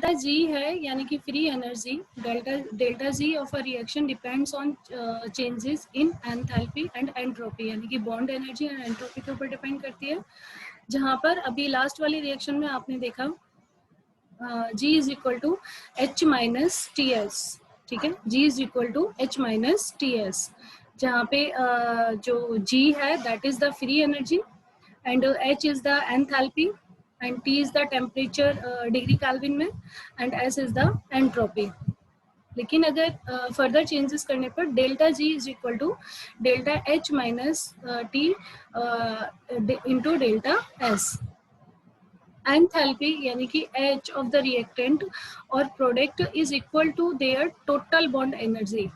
Delta G है यानी कि free energy. Delta G of a reaction depends on changes in enthalpy and entropy, यानी कि bond energy and entropy के ऊपर डिपेंड करती है. जहां पर अभी लास्ट वाली रिएक्शन में आपने देखा G is equal to H minus T S. ठीक है, G is equal to H minus T S, जहाँ पे जो G है that is the free energy and H is the enthalpy and T is the temperature degree kelvin में and S is the entropy. लेकिन अगर further changes करने पर delta G is equal to delta H minus T into delta S. Enthalpy यानी कि H of the reactant और product is equal to their total bond energy.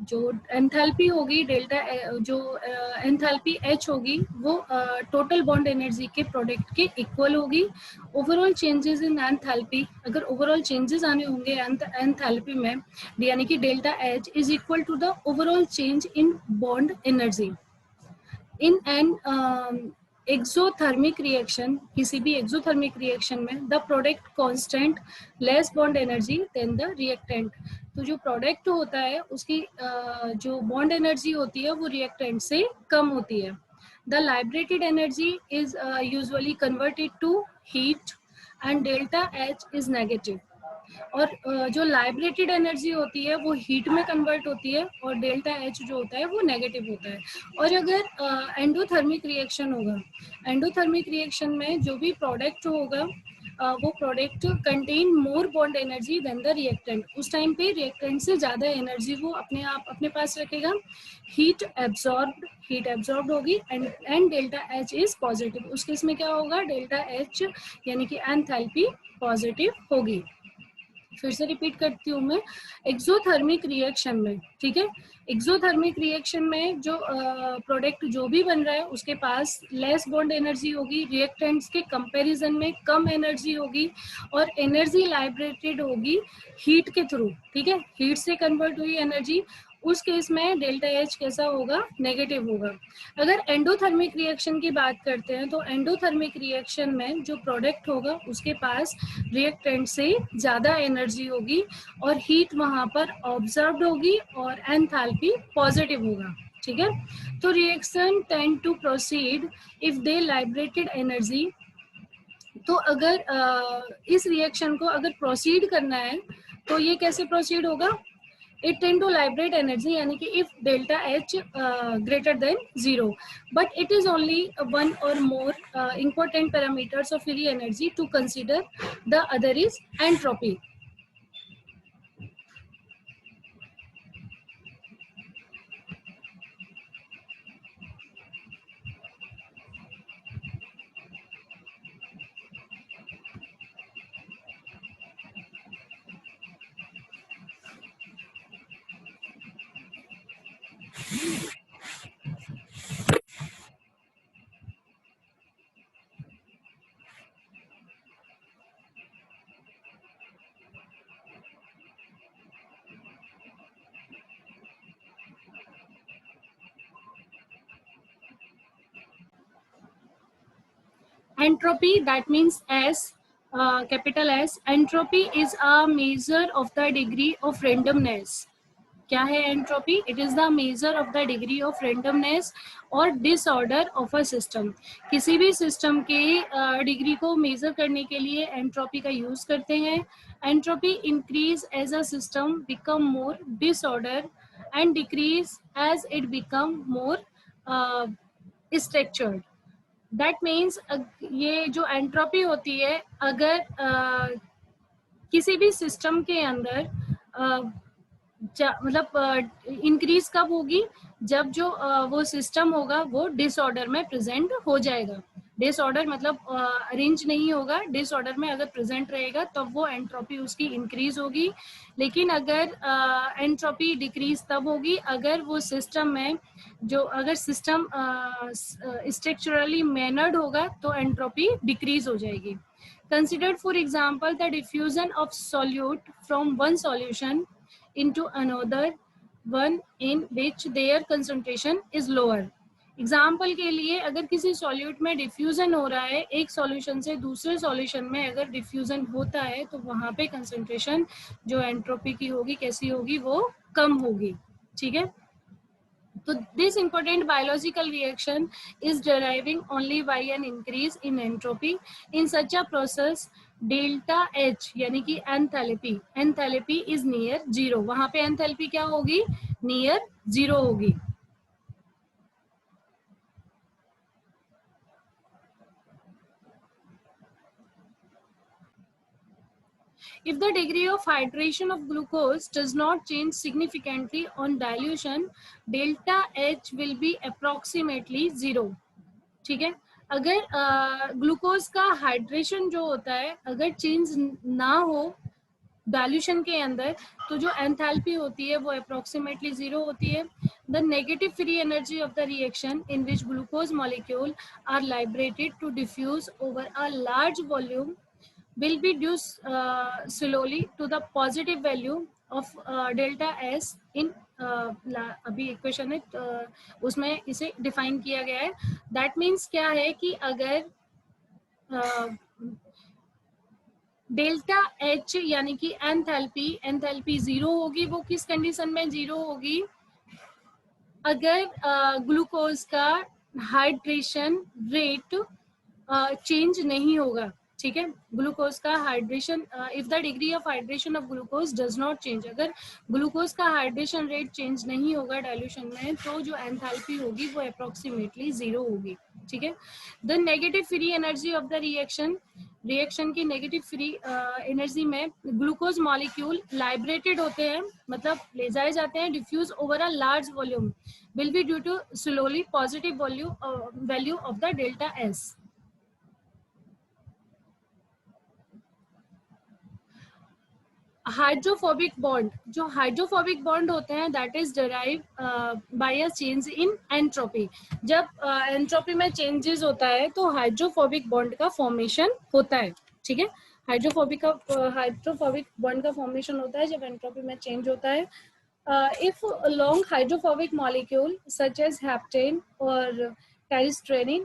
जो enthalpy होगी जो एंथैल्पी H होगी वो टोटल बॉन्ड एनर्जी के product के इक्वल होगी. ओवरऑल चेंजेस इन एंथैल्पी, अगर ओवरऑल चेंजेस आने होंगे एंथैल्पी में, यानी कि delta H is equal to the overall change in bond energy. In an exothermic reaction, किसी भी एक्सोथर्मिक रिएक्शन में the product constant less bond energy than the reactant. तो जो प्रोडक्ट होता है उसकी जो बॉन्ड एनर्जी होती है वो रिएक्टेंट से कम होती है. The liberated energy is usually converted to heat and delta H is negative. और जो लाइब्रेटेड एनर्जी होती है वो हीट में कन्वर्ट होती है और डेल्टा एच जो होता है वो नेगेटिव होता है. और अगर एंडोथर्मिक रिएक्शन होगा, एंडोथर्मिक रिएक्शन में जो भी प्रोडक्ट होगा वो product contain more bond energy than the reactant. उस टाइम पे रिएक्टेंट से ज़्यादा एनर्जी वो अपने पास रखेगा. हीट एब्जॉर्ब्ड होगी and delta H is positive. उस केस में क्या होगा, डेल्टा एच यानी कि एंथैल्पी पॉजिटिव होगी. फिर से रिपीट करती हूँ मैं. एक्सोथर्मिक रिएक्शन में, ठीक है, एक्सोथर्मिक रिएक्शन में जो प्रोडक्ट जो भी बन रहा है उसके पास लेस बॉन्ड एनर्जी होगी, रिएक्टेंट्स के कंपैरिजन में कम एनर्जी होगी और एनर्जी लाइब्रेटेड होगी हीट के थ्रू. ठीक है, हीट से कन्वर्ट हुई एनर्जी. उस केस में डेल्टा एच कैसा होगा, नेगेटिव होगा. अगर एंडोथर्मिक रिएक्शन की बात करते हैं तो एंडोथर्मिक रिएक्शन में जो प्रोडक्ट होगा उसके पास रिएक्टेंट से ज़्यादा एनर्जी होगी और हीट वहाँ पर ऑब्जर्व्ड होगी और एंथैल्पी पॉजिटिव होगा. ठीक है, तो reaction tend to proceed if they liberated energy. तो अगर इस रिएक्शन को अगर प्रोसीड करना है तो ये कैसे प्रोसीड होगा, it tend to liberate energy यानी कि if delta H greater than 0, but it is only one or more important parameters of free energy to consider. The other is entropy. Entropy, that means S, capital S. Entropy is a measure of the degree of randomness. क्या है entropy? It is the measure of the degree of randomness और disorder of a system. किसी भी system के degree को major करने के लिए एंट्रोपी का यूज करते हैं. Entropy increase as a system become more disorder and decrease as it become more structured. That means ये जो एंट्रोपी होती है, अगर किसी भी सिस्टम के अंदर मतलब इंक्रीज कब होगी, जब जो वो सिस्टम होगा वो डिसऑर्डर में प्रेजेंट हो जाएगा. डिसऑर्डर मतलब अरेंज नहीं होगा, डिसऑर्डर में अगर प्रेजेंट रहेगा तब वो एंट्रोपी उसकी इंक्रीज होगी. लेकिन अगर एंट्रोपी डिक्रीज तब होगी अगर वो सिस्टम में अगर सिस्टम स्ट्रक्चरली मैनर्ड होगा तो एंट्रोपी डिक्रीज हो जाएगी. Consider for example the diffusion of solute from one solution into another one in which their concentration is lower. Example के लिए अगर किसी सॉल्यूट में डिफ्यूजन हो रहा है, एक सॉल्यूशन से दूसरे सॉल्यूशन में अगर डिफ्यूजन होता है तो वहां पे कंसंट्रेशन जो एंट्रोपी की होगी कैसी होगी, वो कम होगी, ठीक है। तो this important biological reaction is deriving only by an increase in entropy. In such a process, delta H यानी कि एंथैल्पी is near zero. वहां पे एंथैल्पी क्या होगी, near zero होगी. If the degree of hydration of glucose does not change significantly on dilution, delta H will be approximately zero. ठीक है। अगर ग्लूकोज का हाइड्रेशन जो होता है अगर चेंज ना हो डाइल्यूशन के अंदर, तो जो एंथैल्पी होती है वो अप्रोक्सीमेटली जीरो होती है. The negative free energy of the reaction in which glucose molecule are liberated to diffuse over a large volume will be due slowly to the positive value of delta S in अभी equation है उसमें इसे define किया गया है. That means क्या है कि अगर डेल्टा एच यानी कि एंथैल्पी जीरो होगी, वो किस कंडीशन में जीरो होगी, अगर ग्लूकोज का हाइड्रेशन रेट चेंज नहीं होगा, ठीक है. ग्लूकोज का hydration, if the degree of hydration of glucose does not change, अगर ग्लूकोज का हाइड्रेशन रेट चेंज नहीं होगा डाइल्यूशन में, तो जो एंथैल्पी होगी वो अप्रोक्सीमेटली जीरो होगी, ठीक है. The negative free energy of the reaction की नेगेटिव फ्री एनर्जी में ग्लूकोज मॉलिक्यूल लाइब्रेटेड होते हैं, मतलब ले जाए जाते हैं, diffuse over a large volume, will be due to slowly positive value of the delta S. Hydrophobic bond, जो हाइड्रोफोबिक बॉन्ड होते हैं that is derive by a change in entropy. जब एंट्रोपी में चेंजेस होता है तो हाइड्रोफोबिक बॉन्ड का formation होता है, ठीक है. हाइड्रोफोबिक बॉन्ड का फॉर्मेशन होता है जब एंट्रोपी में चेंज होता है. If a long hydrophobic molecule such as heptane or tyrostyrene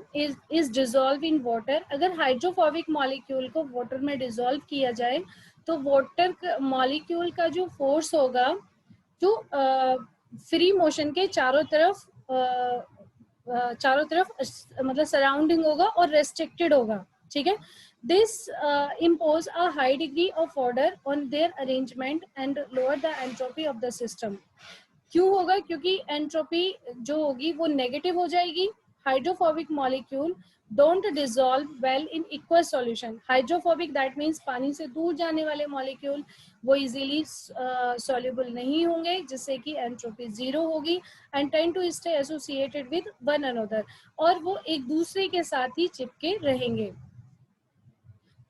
is dissolved in water, अगर हाइड्रोफोबिक मॉलिक्यूल को वाटर में डिसॉल्व किया जाए तो वाटर मॉलिक्यूल का जो फोर्स होगा जो फ्री मोशन के चारों तरफ मतलब सराउंडिंग होगा और रेस्ट्रिक्टेड होगा, ठीक है. This impose a high degree of order on their arrangement and lower the entropy of the system. क्यों होगा, क्योंकि एंट्रोपी जो होगी वो नेगेटिव हो जाएगी. Hydrophobic molecule don't dissolve well in equals solution. Hydrophobic that means पानी से दूर जाने वाले मॉलिक्यूल वो इजीली सॉल्युबल नहीं होंगे, जिससे कि एंट्रोपी जीरो होगी and tend to stay associated with one another, और वो एक दूसरे के साथ ही चिपके रहेंगे.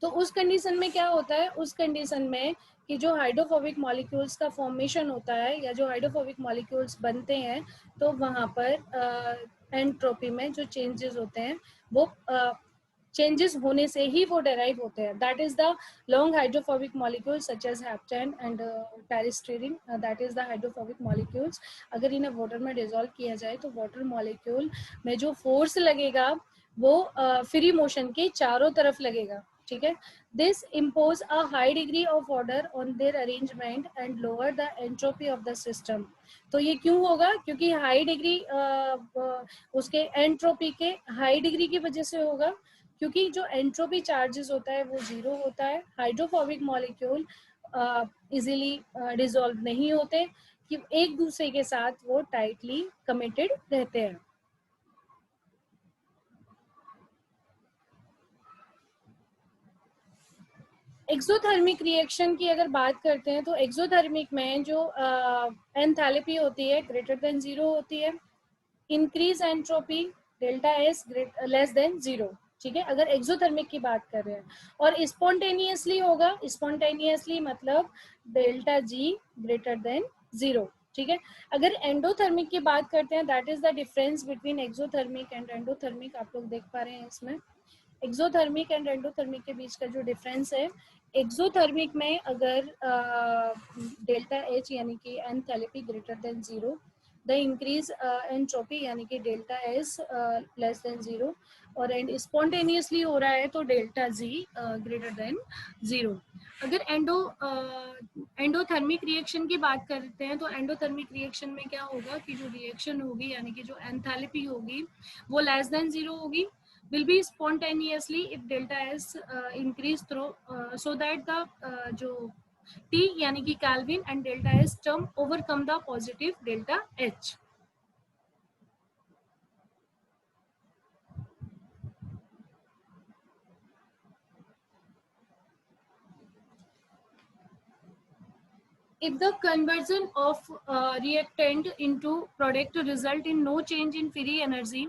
तो उस कंडीशन में क्या होता है, उस कंडीशन में कि जो हाइड्रोफोबिक मॉलिक्यूल्स का फॉर्मेशन होता है या जो हाइड्रोफोबिक मॉलिक्यूल्स बनते हैं, तो वहां पर एंट्रोपी में जो चेंजेस होते हैं वो चेंजेस होने से ही वो डेराइव होते हैं. That is the long hydrophobic molecules such as heptane and tristearin, that is the hydrophobic molecules. अगर इन्हें वाटर में डिसॉल्व किया जाए तो वाटर मॉलिक्यूल में जो फोर्स लगेगा वो फ्री मोशन के चारों तरफ लगेगा, ठीक है. This impose a high degree of order on their arrangement and lower the entropy of the system. तो ये क्यों होगा, क्योंकि हाई डिग्री उसके एंट्रोपी के हाई डिग्री की वजह से होगा, क्योंकि जो एंट्रोपी चार्जेस होता है वो जीरो होता है. हाइड्रोफोबिक मॉलिक्यूल इजीली डिसॉल्व नहीं होते, कि एक दूसरे के साथ वो टाइटली कमिटेड रहते हैं. एक्सोथर्मिक रिएक्शन की अगर बात करते हैं तो एक्सोथर्मिक में जो एंथैल्पी होती है ग्रेटर देन जीरो होती है. Increase entropy delta S less than zero, ठीक है, अगर एक्सोथर्मिक की बात कर रहे हैं. और स्पॉन्टेनियसली होगा, स्पॉन्टेनियसली मतलब delta G greater than zero, ठीक है. अगर एंडोथर्मिक की बात करते हैं, that is the difference between exothermic and endothermic. आप लोग देख पा रहे हैं इसमें एक्सोथर्मिक एंड एंडोथर्मिक के बीच का जो डिफरेंस है. एक्सोथर्मिक में अगर डेल्टा एच यानी कि enthalpy greater than zero, the increase entropy यानी कि delta S less than zero, और एंड स्पॉन्टेनियसली हो रहा है तो डेल्टा जी ग्रेटर देन जीरो। अगर एंडोथर्मिक रिएक्शन की बात करते हैं तो एंडोथर्मिक रिएक्शन में क्या होगा कि जो रिएक्शन होगी यानी कि जो एंथैल्पी होगी वो लेस देन जीरो होगी, will be spontaneously if delta s increase through so that the जो T यानी कि Kelvin and delta S term overcome the positive delta H. If the conversion of reactant into product result in no change in free energy,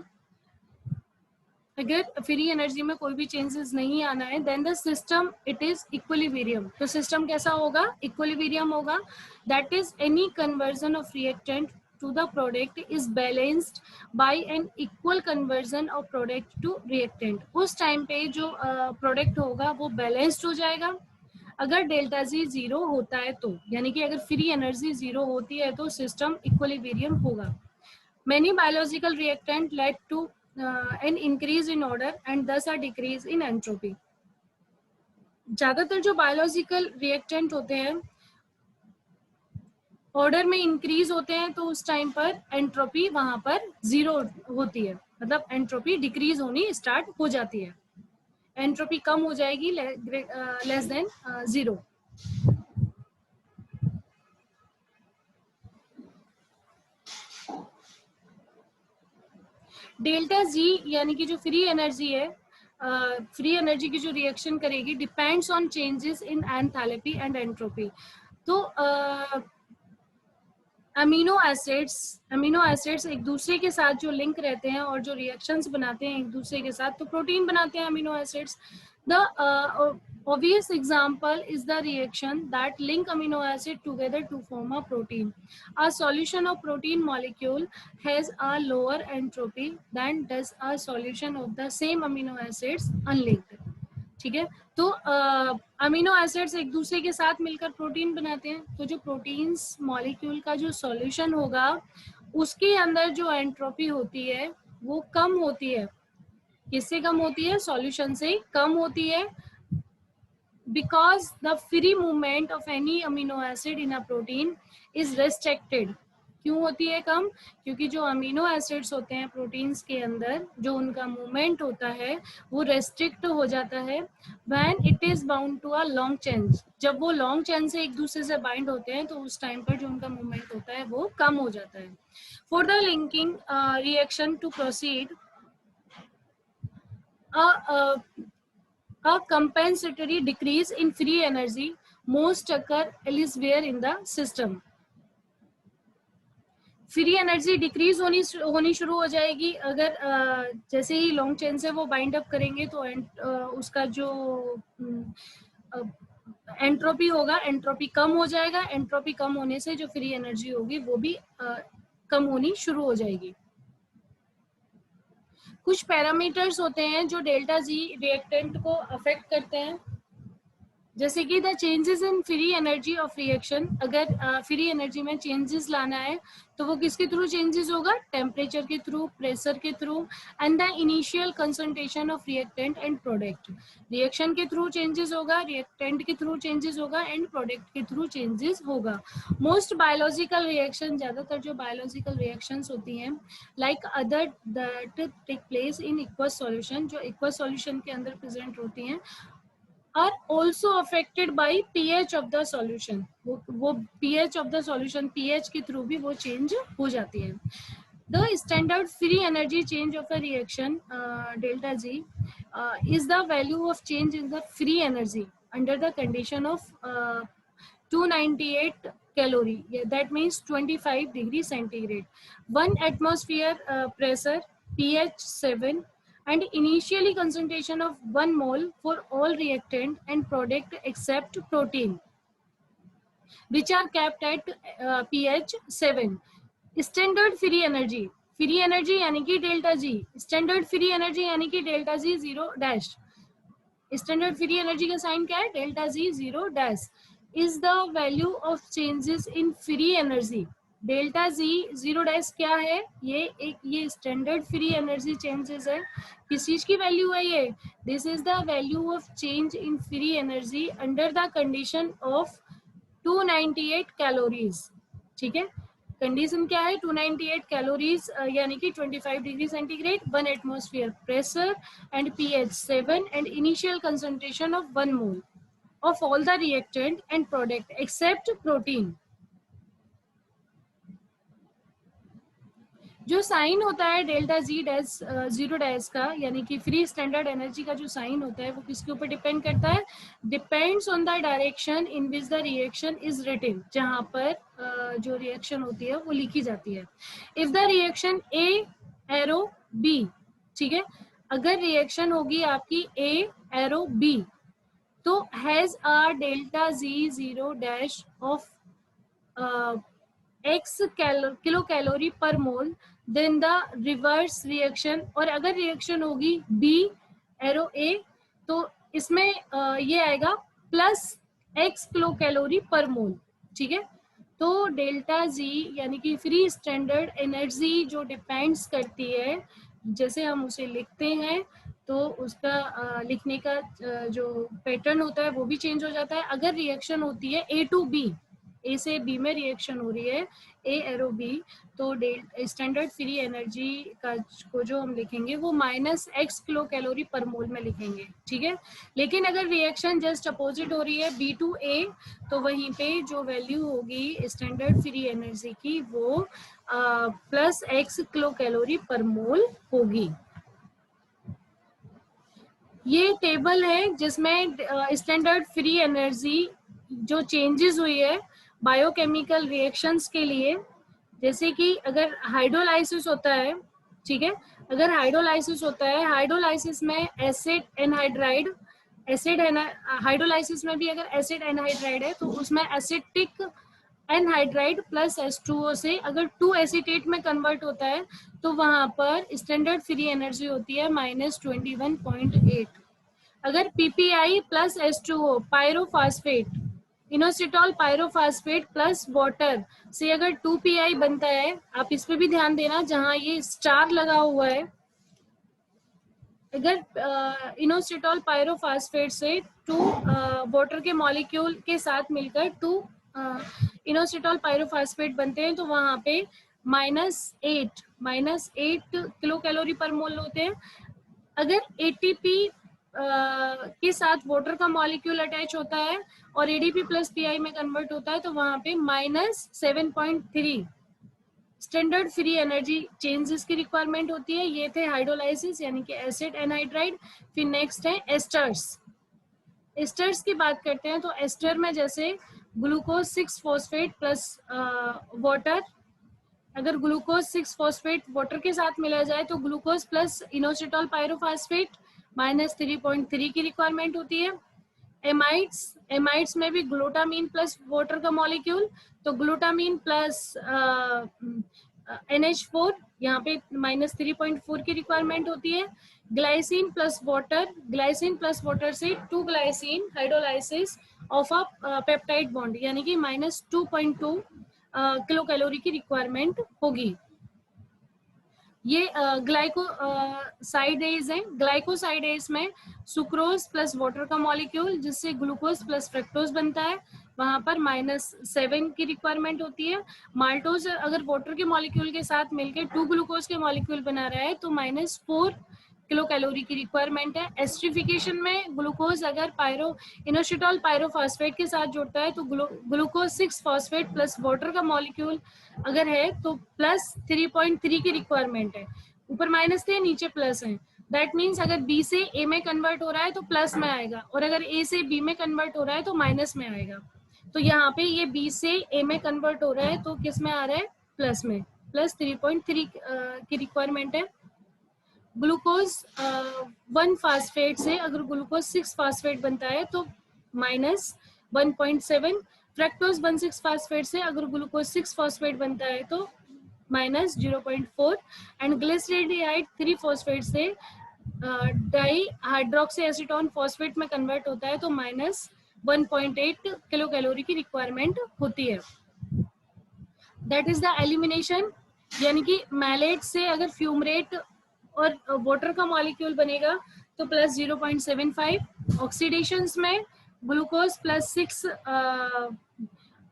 अगर free energy में कोई भी changes नहीं आना है, then the system it is equilibrium. तो system कैसा होगा? इक्विलिब्रियम होगा। That is any conversion of reactant to the product is balanced by an equal conversion of product to reactant. उस टाइम पे जो प्रोडक्ट होगा वो बैलेंस्ड हो जाएगा। अगर डेल्टा जी जीरो होता है तो, यानी कि अगर फ्री एनर्जी जीरो होती है तो सिस्टम इक्विलिब्रियम होगा। Many biological reactant led to an increase in order and thus a decrease in entropy. ज्यादातर जो बायोलॉजिकल रिएक्टेंट होते हैं ऑर्डर में इंक्रीज होते हैं तो उस टाइम पर एंट्रोपी वहां पर जीरो होती है, मतलब एंट्रोपी डिक्रीज होनी स्टार्ट हो जाती है, एंट्रोपी कम हो जाएगी less than zero. Delta G यानी कि जो फ्री एनर्जी है, फ्री एनर्जी की जो रिएक्शन करेगी depends on changes in enthalpy and entropy. तो अमीनो एसिड्स एक दूसरे के साथ जो लिंक रहते हैं और जो रिएक्शंस बनाते हैं एक दूसरे के साथ, तो प्रोटीन बनाते हैं amino acids. The obvious example is the reaction that link amino acid together to form a protein. A solution of protein molecule has a lower entropy than does a solution of the same amino acids unlinked. ठीक है, तो amino acids एक दूसरे के साथ मिलकर protein बनाते हैं, तो जो प्रोटीन्स मॉलिक्यूल का जो सॉल्यूशन होगा उसके अंदर जो एंट्रोपी होती है वो कम होती है। किससे कम होती है? सॉल्यूशन से कम होती है। Because the free movement of any amino acid in a protein is restricted. क्यों होती है कम? क्योंकि जो अमीनो एसिड्स होते हैं प्रोटीन्स के अंदर जो उनका मूवमेंट होता है वो रेस्ट्रिक्ट हो जाता है when it is bound to a long chain. जब वो लॉन्ग चेन से एक दूसरे से बाइंड होते हैं तो उस टाइम पर जो उनका मूवमेंट होता है वो कम हो जाता है। For the linking reaction to proceed a compensatory decrease in free energy most occur elsewhere in the system. Free energy decrease होनी शुरू हो जाएगी अगर जैसे ही लॉन्ग चेन से वो बाइंड अप करेंगे तो उसका जो एंट्रोपी होगा एंट्रोपी कम हो जाएगा। एंट्रोपी कम होने से जो फ्री एनर्जी होगी वो भी कम होनी शुरू हो जाएगी। कुछ पैरामीटर्स होते हैं जो डेल्टा जी रिएक्टेंट को अफेक्ट करते हैं, जैसे कि the changes in free energy of reaction. अगर फ्री एनर्जी में चेंजेस लाना है तो वो किसके थ्रू चेंजेस होगा? टेम्परेचर के थ्रू, प्रेशर के through and the initial concentration of reactant and product. Reaction के थ्रू चेंजेस होगा, रिएक्टेंट के थ्रू चेंजेस होगा एंड प्रोडक्ट के थ्रू चेंजेस होगा। मोस्ट बायोलॉजिकल रिएक्शन, ज्यादातर जो बायोलॉजिकल रिएक्शंस होती हैं like other that take place in aqueous solution, जो एक्वस सॉल्यूशन के अंदर प्रेजेंट होती हैं, are also affected by pH of the solution। वो pH of the solution, pH के थ्रू भी वो चेंज हो जाती है। The standard free energy change of a reaction delta G is the value of change in the free energy under the condition of 298 calorie, that means 25 degree centigrade, 1 atmosphere pressure, pH 7 and initially concentration of 1 mole for all reactant and product except protein which are kept at pH 7। Standard free energy यानी कि delta G, standard free energy यानी कि delta G zero dash. Standard free energy का sign क्या है? Delta G zero dash is the value of changes in free energy delta G zero dash क्या है, ये स्टैंडर्ड फ्री एनर्जी चेंजेस है। किस चीज की वैल्यू है ये, this is the value of change in free energy under the condition of 298 calories. ठीक है, कंडीशन क्या है, 298 कैलोरीज यानी कि 25 degree centigrade, 1 atmosphere pressure and pH 7 and initial concentration of 1 mole of all the reactant and product except protein. जो sign होता है delta G dash zero dash का, यानी कि फ्री स्टैंडर्ड एनर्जी का जो साइन होता है वो किसके ऊपर डिपेंड करता है, depends on the direction in which the reaction is written, जहां पर जो रिएक्शन होती है वो लिखी जाती है। If the reaction A arrow B, ठीक है, अगर रिएक्शन होगी आपकी ए एरो बी, तो has a delta G zero dash of x kilo calorie per mole, then the reverse reaction, और अगर रिएक्शन होगी B एरो A, तो इसमें ये आएगा plus x kilo calorie per मोल। ठीक है, तो डेल्टा जी यानी कि फ्री स्टैंडर्ड एनर्जी जो डिपेंड्स करती है, जैसे हम उसे लिखते हैं तो उसका लिखने का जो पैटर्न होता है वो भी चेंज हो जाता है। अगर रिएक्शन होती है ए टू बी, ए से बी में रिएक्शन हो रही है, ए एरो बी, तो स्टैंडर्ड फ्री एनर्जी का को जो हम लिखेंगे वो minus x kilo calorie per मोल में लिखेंगे। ठीक है, लेकिन अगर रिएक्शन जस्ट अपोजिट हो रही है बी टू ए, तो वहीं पे जो वैल्यू होगी स्टैंडर्ड फ्री एनर्जी की वो plus x kilo calorie per मोल होगी। ये टेबल है जिसमें स्टैंडर्ड फ्री एनर्जी जो चेंजेस हुई है बायोकेमिकल रिएक्शंस के लिए, जैसे कि अगर हाइड्रोलाइसिस होता है, ठीक है, अगर हाइड्रोलाइसिस होता है, हाइड्रोलाइसिस में एसिड एनहाइड्राइड, एसिड हाइड्रोलाइसिस में भी अगर एसिड एनहाइड्राइड है तो उसमें एसिटिक एनहाइड्राइड प्लस H2O से अगर 2 एसीटेट में कन्वर्ट होता है तो वहां पर स्टैंडर्ड फ्री एनर्जी होती है -21.8। अगर PPI plus H2O pyrophosphate, inositol pyrophosphate plus water से अगर 2PI बनता है, आप इस पे भी ध्यान देना जहां ये स्टार लगा हुआ है, अगर इनोसिटॉल पायरोफॉस्फेट से 2 वाटर के मॉलिक्यूल के साथ मिलकर 2 इनोसिटॉल पायरोफॉस्फेट बनते हैं तो वहां पे -8 किलो कैलोरी पर मोल होते हैं। अगर एटीपी के साथ वाटर का मॉलिक्यूल अटैच होता है और एडीपी प्लस पीआई में कन्वर्ट होता है तो वहां पे -7.3 स्टैंडर्ड फ्री एनर्जी चेंजेस की रिक्वायरमेंट होती है। ये थे हाइड्रोलाइसिस यानी कि एसिड एनहाइड्राइड। फिर नेक्स्ट है एस्टर्स। एस्टर्स की बात करते हैं तो एस्टर में जैसे ग्लूकोज 6 फॉस्फेट प्लस वाटर, अगर ग्लूकोज 6 फॉस्फेट वाटर के साथ मिला जाए तो ग्लूकोज प्लस इनोसिटॉल पायरोफॉस्फेट -3.3 की रिक्वायरमेंट होती है। एमाइड्स में भी ग्लूटामीन प्लस वाटर का मॉलिक्यूल, तो ग्लूटामीन प्लस NH4 यहाँ पे -3.4 की रिक्वायरमेंट होती है। ग्लाइसिन प्लस वाटर से 2 glycine hydrolysis of a peptide bond यानी कि -2.2 किलो कैलोरी की रिक्वायरमेंट होगी। ये ग्लाइकोसाइडेज है। ग्लाइकोसाइडेज में सुक्रोज प्लस वाटर का मॉलिक्यूल जिससे ग्लूकोज प्लस फ्रक्टोज बनता है, वहां पर -7 की रिक्वायरमेंट होती है। माल्टोज अगर वाटर के मॉलिक्यूल के साथ मिलकर 2 ग्लूकोज के मॉलिक्यूल बना रहा है तो -4 किलो कैलोरी की रिक्वायरमेंट है। एस्ट्रिफिकेशन में ग्लूकोज अगर इनोसिटॉल पायरोफॉस्फेट के साथ जुड़ता है तो ग्लूकोज 6 फॉस्फेट प्लस वाटर का मॉलिक्यूल अगर है तो +3.3 की रिक्वायरमेंट है। ऊपर माइनस थे, नीचे प्लस है। दैट मीन्स अगर बी से ए में कन्वर्ट हो रहा है तो प्लस में आएगा, और अगर ए से बी में कन्वर्ट हो रहा है तो माइनस में आएगा। तो यहाँ पे ये बी से ए में कन्वर्ट हो रहा है तो किस में आ रहा है, प्लस में, +3.3 की रिक्वायरमेंट है। ग्लूकोज 1 फास्फेट से अगर ग्लूकोज 6 फास्फेट बनता है तो -1.7। फ्रक्टोज 1,6 फास्फेट से अगर ग्लूकोज 6 फास्फेट बनता है तो -0.4। एंड ग्लिसरेडिहाइड 3 फॉस्फेट से डाई हाइड्रोक्सी एसीटोन फॉस्फेट में कन्वर्ट होता है तो -1.8 किलो कैलोरी की रिक्वायरमेंट होती है। दैट इज द एलिमिनेशन, यानी कि मैलेट से अगर फ्यूमरेट और वाटर का मॉलिक्यूल बनेगा तो प्लस 0.75, ऑक्सीडेशंस में ग्लूकोज प्लस 6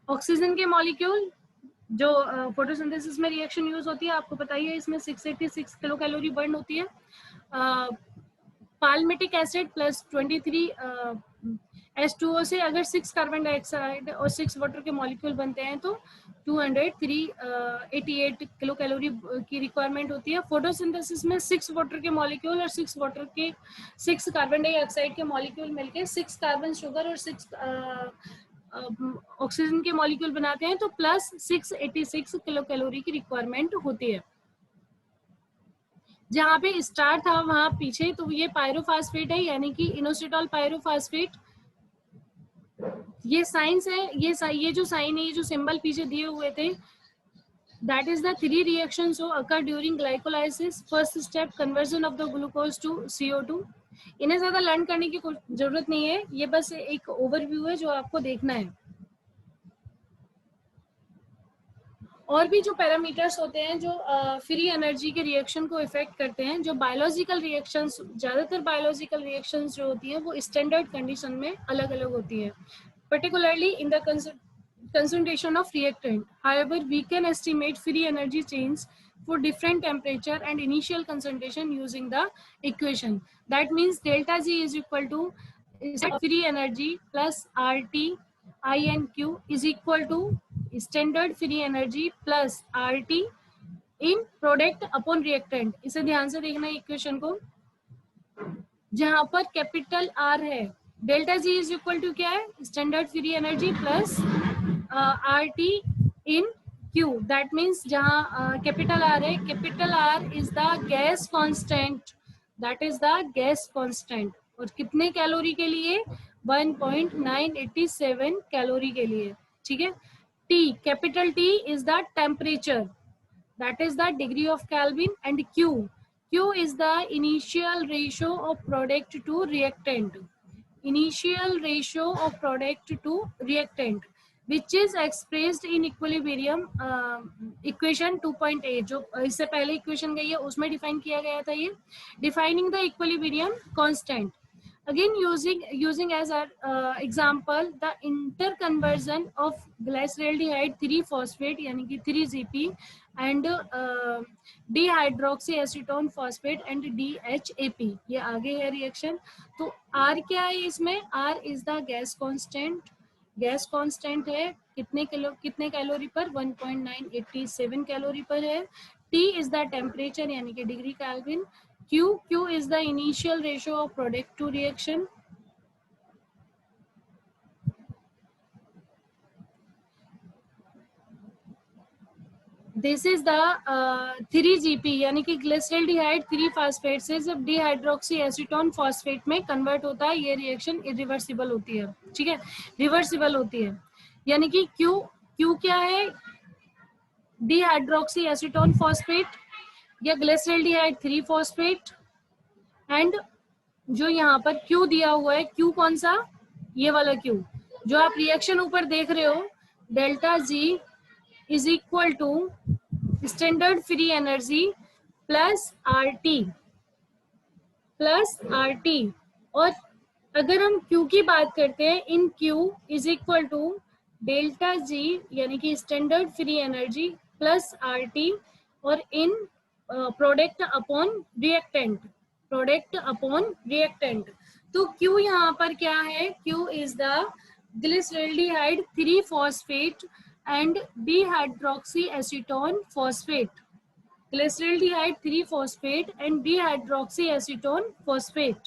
ऑक्सीजन के मॉलिक्यूल जो फोटोसिंथेसिस में रिएक्शन यूज होती है, आपको पता ही है, इसमें 686 किलो कैलोरी बर्न होती है। पाल्मिटिक एसिड प्लस 23 H2O से अगर 6 कार्बन डाइऑक्साइड और 6 वाटर के मॉलिक्यूल बनते हैं तो 288 किलो कैलोरी की रिक्वायरमेंट होती है। फोटोसिंथेसिस में 6 वाटर के मॉलिक्यूल और 6 वाटर के 6 कार्बन डाइऑक्साइड के मॉलिक्यूल मिलके 6 कार्बन शुगर और 6 ऑक्सीजन के मॉलिक्यूल बनाते हैं, तो प्लस 686 किलो कैलोरी की रिक्वायरमेंट होती है। जहाँ पे स्टार था वहां पीछे, तो ये पायरोफॉस्फेट है, यानी कि इनोसिटॉल पायरोफॉस्फेट। ये साइंस है, ये जो साइन है, ये जो सिंबल पीछे दिए हुए थे, that is the 3 reactions so occur during glycolysis. First step, conversion of the glucose to CO2. इन्हें ज्यादा लर्न करने की जरूरत नहीं है, ये बस एक ओवरव्यू है जो आपको देखना है। और भी जो पैरामीटर्स होते हैं जो फ्री एनर्जी के रिएक्शन को इफेक्ट करते हैं, जो बायोलॉजिकल रिएक्शंस, ज्यादातर बायोलॉजिकल रिएक्शंस जो होती हैं वो स्टैंडर्ड कंडीशन में अलग अलग होती है, particularly in the concentration of reactant. However, we can estimate free energy change for different temperature and initial concentration using the equation. That means delta G is equal to free energy plus RT INQ is equal to standard free energy plus RT in product upon reactant. इसे ध्यान से देखना equation को, जहां पर capital R है, delta G is equal to क्या है, standard free energy plus R T in Q. That means जहां कैपिटल आर है, capital R is the gas constant, that is the gas constant, और कितने कैलोरी के लिए, 1.987 calorie के लिए, ठीक है। T, capital T is the temperature, that is the degree of Kelvin, and Q is the initial ratio of product to reactant, initial ratio of product to reactant, which is expressed in equilibrium equation 2.8, जो इससे पहले equation गई है उसमें define किया गया था ये, defining the equilibrium constant. Again, using as our example the interconversion of glyceraldehyde 3-phosphate यानी कि 3-GP and dihydroxyacetone phosphate and DHAP, ये आगे है रिएक्शन। तो R क्या है इसमें, R is the gas constant, gas constant है कितने कैलोरी पर, 1.987 कैलोरी पर है। T is the temperature यानी कि degree kelvin. Q is the initial ratio of product to reaction. This is the 3-GP यानी कि ग्लिसरल्डिहाइड 3-फास्फेट से जब डिहाइड्रोक्सी एसीटोन फॉस्फेट में कन्वर्ट होता है, ये रिएक्शन इरिवर्सिबल होती है, ठीक है, रिवर्सिबल होती है। यानी कि Q क्या है, डिहाइड्रोक्सी एसीटोन फॉस्फेट या ग्लिसरल्डिहाइड 3-फॉस्फेट, एंड जो यहाँ पर Q दिया हुआ है, Q कौन सा, ये वाला Q जो आप रिएक्शन ऊपर देख रहे हो, delta G is equal to standard free energy plus RT. और अगर हम Q की बात करते हैं, in Q is equal to delta G यानी कि standard free energy plus RT, और in product upon reactant, product upon reactant. तो Q यहाँ पर क्या है, Q is the glyceraldehyde three phosphate and dihydroxyacetone phosphate, glyceraldehyde 3-phosphate and dihydroxyacetone phosphate.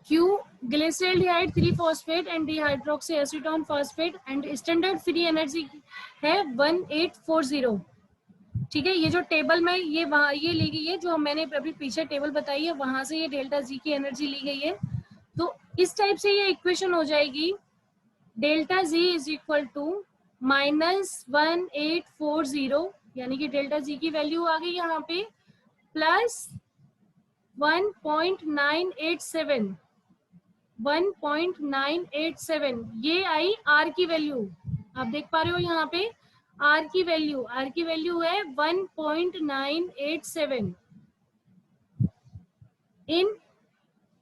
Q glyceraldehyde 3-phosphate and dihydroxyacetone phosphate and standard free energy है 1840, ठीक है। ये जो टेबल में ये वहां ये ली गई है, जो मैंने अभी पीछे टेबल बताई है, वहां से ये डेल्टा जी की एनर्जी ली गई है। तो इस टाइप से ये इक्वेशन हो जाएगी, delta G is equal to -1840, यानी कि डेल्टा जी की वैल्यू आ गई यहाँ पे, प्लस 1.987, ये आई आर की वैल्यू, आप देख पा रहे हो यहाँ पे आर की वैल्यू है 1.987 इन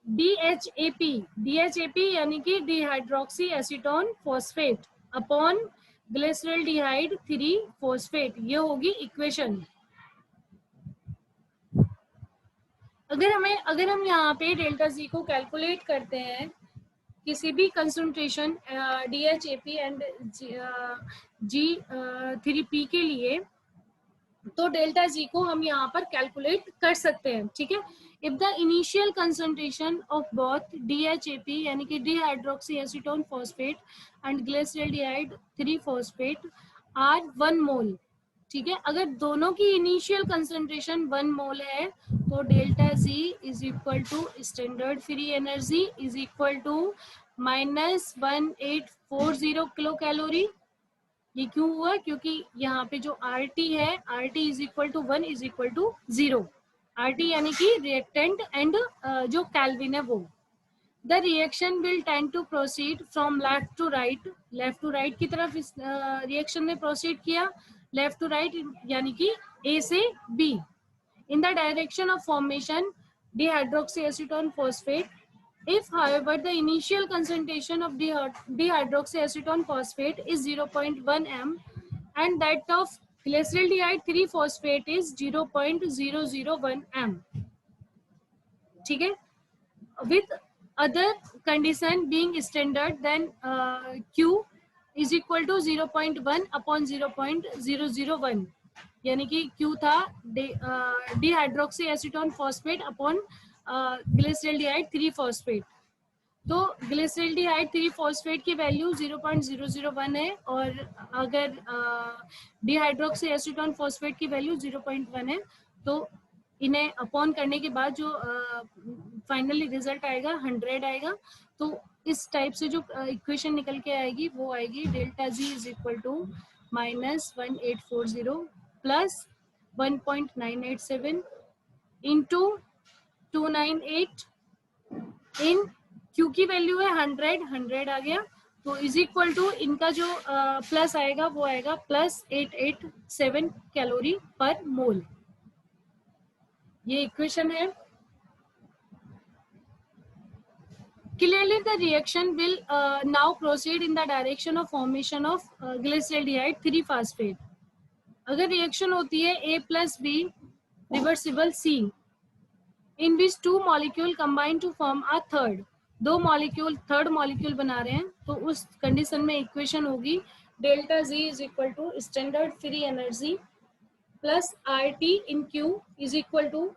DHAP यानी कि dihydroxy acetone phosphate upon glyceraldehyde 3 phosphate. ये होगी इक्वेशन। अगर हम यहाँ पे डेल्टा जी को कैलकुलेट करते हैं किसी भी कंसंट्रेशन DHAP एंड G3P के लिए, तो डेल्टा जी को हम यहाँ पर कैलकुलेट कर सकते हैं, ठीक है। If the initial concentration of both DHAP यानी कि dihydroxy acetone phosphate and glyceraldehyde 3 phosphate are 1 mole, ठीक है। अगर दोनों की इनिशियल कंसंट्रेशन 1 मोल है तो delta G is equal to standard free energy is equal to -1840 kilo calorie. ये क्यों हुआ? क्योंकि यहाँ पे जो RT है, RT is equal to 1 is equal to 0। RT यानी कि रिएक्टेंट एंड जो कैल्विन है वो। The reaction will tend to proceed from left to right की तरफ इस रिएक्शन ने प्रोसीड किया, लेफ्ट टू राइट यानी कि A से B in the direction of formation dehydroxyacetone phosphate. If, however, the initial concentration of dehydroxyacetone phosphate is 0.1 m and that of glyceraldehyde 3 phosphate is 0.001 m, ठीक है, with other condition being standard, then Q is equal to 0.1 upon 0.001 यानी कि Q था dihydroxy acetone phosphate upon glyceraldehyde 3 phosphate. तो glyceraldehyde 3 phosphate की value 0.001 है और अगर डिहाइड्रोक्सी एसीटोन फॉस्फेट की वैल्यू 0.1 है, तो इन्हें अपॉन करने के बाद जो फाइनली रिजल्ट आएगा 100 आएगा। तो इस टाइप से जो इक्वेशन निकल के आएगी वो आएगी delta G is equal to -1840 plus 1.987 into 298 in Q की वैल्यू है 100 आ गया, तो इज इक्वल टू इनका जो प्लस आएगा वो आएगा +887 कैलोरी पर मोल। ये इक्वेशन है। Clearly, the reaction will now proceed in the direction of formation of glyceraldehyde 3 phosphate. अगर रिएक्शन होती है A plus B reversible C, in which two molecule combine to form a third, दो molecule third molecule बना रहे हैं, तो उस condition में इक्वेशन होगी delta G is equal to standard free energy plus RT in Q is equal to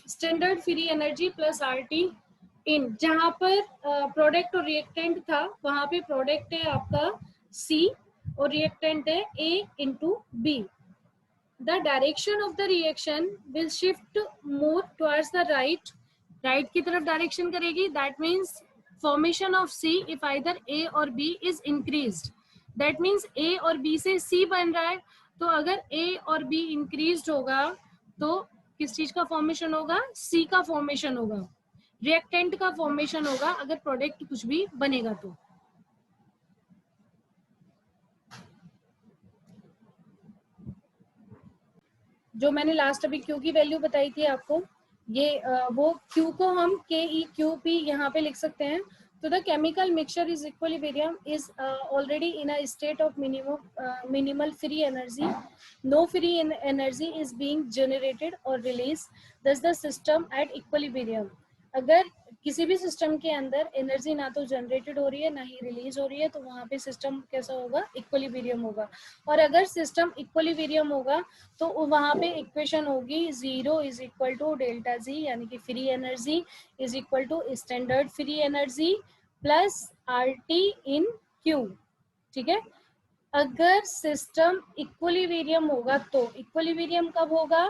standard free energy plus RT in, जहां पर प्रोडक्ट और रिएक्टेंट था वहां पे प्रोडक्ट है आपका C और रिएक्टेंट है A into B। The direction of the reaction will shift more towards the right की तरफ डायरेक्शन करेगी। That means formation of C if either A or B is increased. That means A और B से C बन रहा है, तो अगर A और B increased होगा तो किस चीज का फॉर्मेशन होगा? C का फॉर्मेशन होगा, रिएक्टेंट का फॉर्मेशन होगा अगर प्रोडक्ट कुछ भी बनेगा तो। जो मैंने लास्ट अभी Q की वैल्यू बताई थी आपको, ये वो Q को हम KEQP यहाँ पे लिख सकते हैं। तो the chemical mixture is equilibrium is already in a state of minimal free energy, no free energy is being generated और release, thus the system at equilibrium. अगर किसी भी सिस्टम के अंदर एनर्जी ना तो जनरेटेड हो रही है ना ही रिलीज हो रही है, तो वहां पे सिस्टम कैसा होगा? इक्विलिब्रियम होगा। और अगर सिस्टम इक्विलिब्रियम होगा तो वहां पे इक्वेशन होगी 0 is equal to delta G यानी कि free energy is equal to standard free energy plus RT in Q, ठीक है। अगर सिस्टम इक्विलिब्रियम होगा, तो इक्विलिब्रियम कब होगा?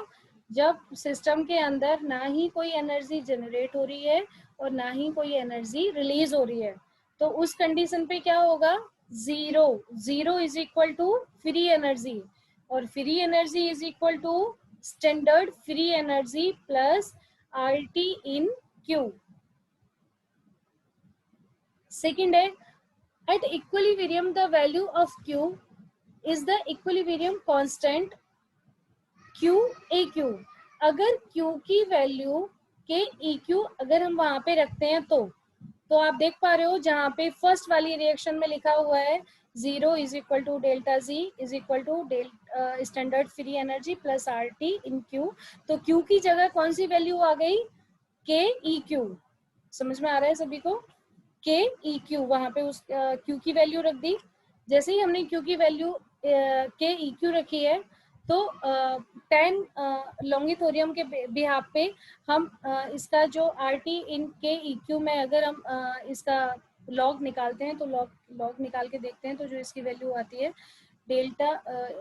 जब सिस्टम के अंदर ना ही कोई एनर्जी जनरेट हो रही है और ना ही कोई एनर्जी रिलीज हो रही है, तो उस कंडीशन पे क्या होगा? 0 is equal to free energy और free energy is equal to standard free energy plus RT in Q। Second है At equilibrium the value of Q is the equilibrium constant Q AQ. अगर Q की value के EQ अगर हम वहां पे रखते हैं तो आप देख पा रहे हो जहां पे फर्स्ट वाली रिएक्शन में लिखा हुआ है 0 is equal to delta G is equal to standard free energy plus R T in Q, तो क्यू की जगह कौन सी वैल्यू आ गई, के ई क्यू। समझ में आ रहा है सभी को, के ई क्यू वहां पे उस क्यू की वैल्यू रख दी। जैसे ही हमने क्यू की वैल्यू के ई क्यू रखी है तो टेन लॉन्गिथोरियम के बिहाफ पे हम इसका जो आर टी इन के ई क्यू में अगर हम इसका लॉग निकालते हैं तो लॉग निकाल के देखते हैं तो जो इसकी वैल्यू आती है डेल्टा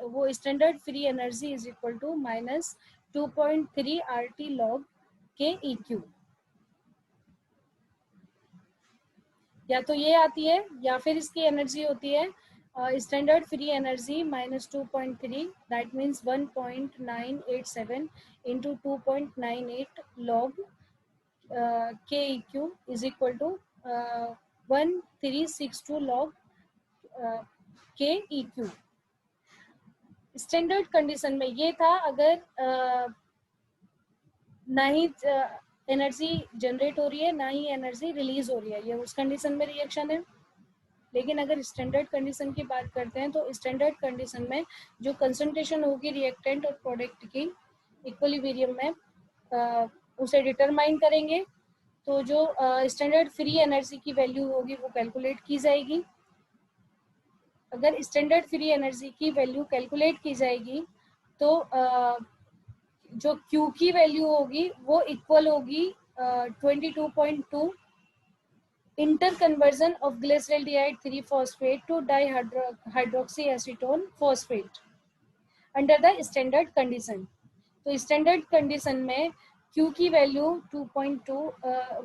वो standard free energy is equal to minus 2.3 R T log के ई क्यू। या तो ये आती है या फिर इसकी एनर्जी होती है standard free energy minus 2.3 that means 1.987 into 2.98 log के ई Q is equal to 1362 log के ई क्यू। स्टैंडर्ड कंडीशन में ये था अगर ना ही एनर्जी जनरेट हो रही है ना ही एनर्जी रिलीज हो रही है, ये उस कंडीशन में रिएक्शन है। लेकिन अगर स्टैंडर्ड कंडीशन की बात करते हैं तो स्टैंडर्ड कंडीशन में जो कंसंट्रेशन होगी रिएक्टेंट और प्रोडक्ट की इक्विलिब्रियम में उसे डिटरमाइन करेंगे तो जो स्टैंडर्ड फ्री एनर्जी की वैल्यू होगी वो कैलकुलेट की जाएगी। अगर स्टैंडर्ड फ्री एनर्जी की वैल्यू कैलकुलेट की जाएगी तो जो Q की वैल्यू होगी वो इक्वल होगी 22.2 interconversion of glyceraldehyde 3-phosphate to dihydroxyacetone phosphate under the standard condition। तो स्टैंडर्ड कंडीशन में Q की वैल्यू 2.2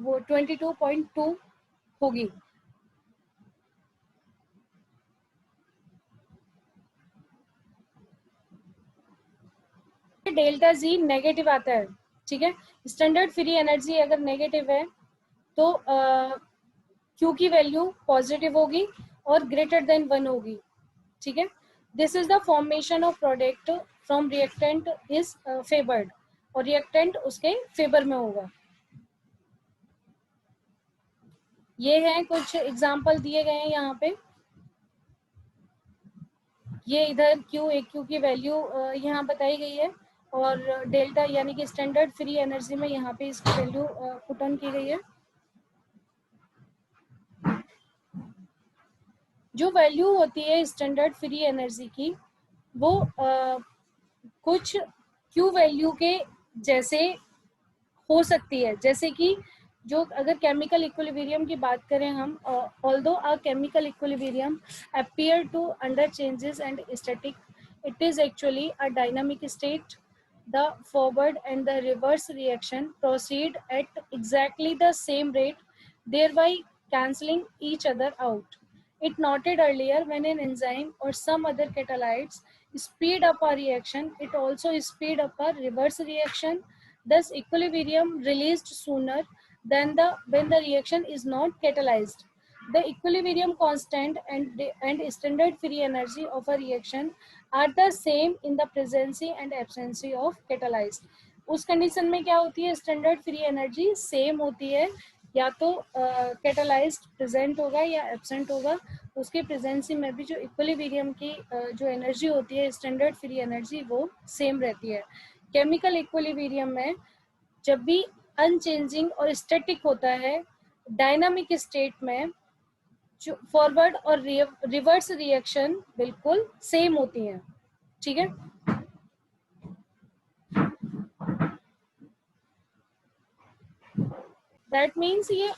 वो 22.2 होगी। डेल्टा जी नेगेटिव आता है, ठीक है। स्टैंडर्ड फ्री एनर्जी अगर नेगेटिव है तो Q की वैल्यू पॉजिटिव होगी और ग्रेटर देन 1 होगी, ठीक है। This is the formation of product from reactant is favoured और रिएक्टेंट उसके फेवर में होगा। ये हैं कुछ एग्जाम्पल दिए गए हैं यहाँ पे। ये इधर क्यू ए क्यू की वैल्यू यहाँ बताई गई है और डेल्टा यानी कि स्टैंडर्ड फ्री एनर्जी में यहाँ पे इसकी वैल्यू पुट ऑन की गई है। जो वैल्यू होती है स्टैंडर्ड फ्री एनर्जी की वो कुछ क्यू वैल्यू के जैसे हो सकती है, जैसे कि जो अगर केमिकल इक्विलिब्रियम की बात करें हम, although a chemical equilibrium appear to under changes and static, it is actually a dynamic state. The forward and the reverse reaction proceed at exactly the same rate, thereby cancelling each other out. It noted earlier when an enzyme or some other catalytes speed up a reaction, it also speed up a reverse reaction. Thus, equilibrium released sooner than when the reaction is not catalyzed. The equilibrium constant and standard free energy of a reaction are the same in the presence and absence of catalyzed. उस condition में क्या होती है, standard free energy same होती है, या तो catalysed present होगा या एब्सेंट होगा। उसके प्रेजेंसी में भी जो इक्विलिब्रियम की जो एनर्जी होती है स्टैंडर्ड फ्री एनर्जी वो सेम रहती है। केमिकल इक्विलिब्रियम में जब भी अनचेंजिंग और स्टैटिक होता है, डायनामिक स्टेट में जो फॉरवर्ड और रिवर्स रिएक्शन बिल्कुल सेम होती हैं, ठीक है। दैट मीन्स ये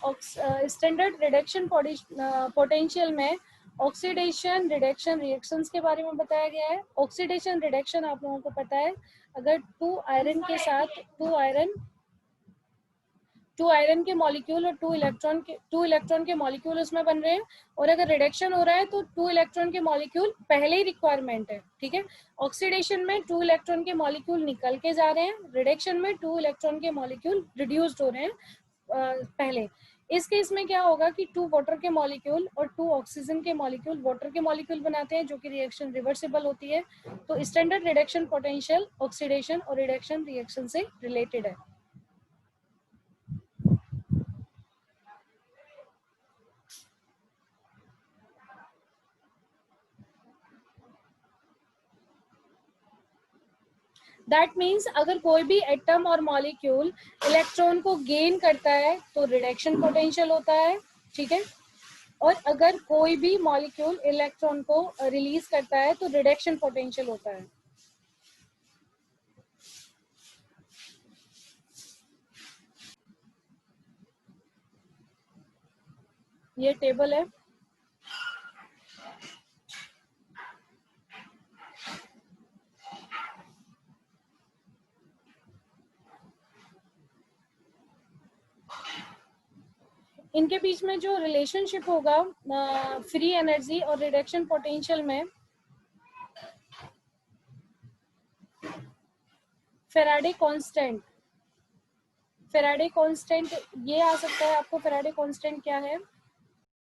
स्टैंडर्ड रिडक्शन पोटेंशियल में ऑक्सीडेशन रिडक्शन रिएक्शंस के बारे में बताया गया है। ऑक्सीडेशन रिडक्शन आप लोगों को पता है, अगर टू आयरन के साथ टू आयरन के मॉलिक्यूल और टू इलेक्ट्रॉन के मॉलिक्यूल उसमें बन रहे हैं, और अगर रिडक्शन हो रहा है तो टू इलेक्ट्रॉन के मॉलिक्यूल पहले ही रिक्वायरमेंट है, ठीक है। ऑक्सीडेशन में टू इलेक्ट्रॉन के मॉलिक्यूल निकल के जा रहे हैं, रिडक्शन में टू इलेक्ट्रॉन के मॉलिक्यूल रिड्यूस्ड हो रहे हैं पहले। इस केस में क्या होगा कि 2 वाटर के मॉलिक्यूल और 2 ऑक्सीजन के मॉलिक्यूल वाटर के मॉलिक्यूल बनाते हैं, जो कि रिएक्शन रिवर्सिबल होती है। तो स्टैंडर्ड रिडक्शन पोटेंशियल ऑक्सीडेशन और रिडक्शन रिएक्शन से रिलेटेड है। दैट मीन्स अगर कोई भी एटम और मॉलिक्यूल इलेक्ट्रॉन को गेन करता है तो रिडक्शन पोटेंशियल होता है, ठीक है। और अगर कोई भी मॉलिक्यूल इलेक्ट्रॉन को रिलीज करता है तो रिडक्शन पोटेंशियल होता है। ये टेबल है। इनके बीच में जो रिलेशनशिप होगा फ्री एनर्जी और रिडक्शन पोटेंशियल में, फेराडे कांस्टेंट ये आ सकता है आपको। फेराडे कांस्टेंट क्या है?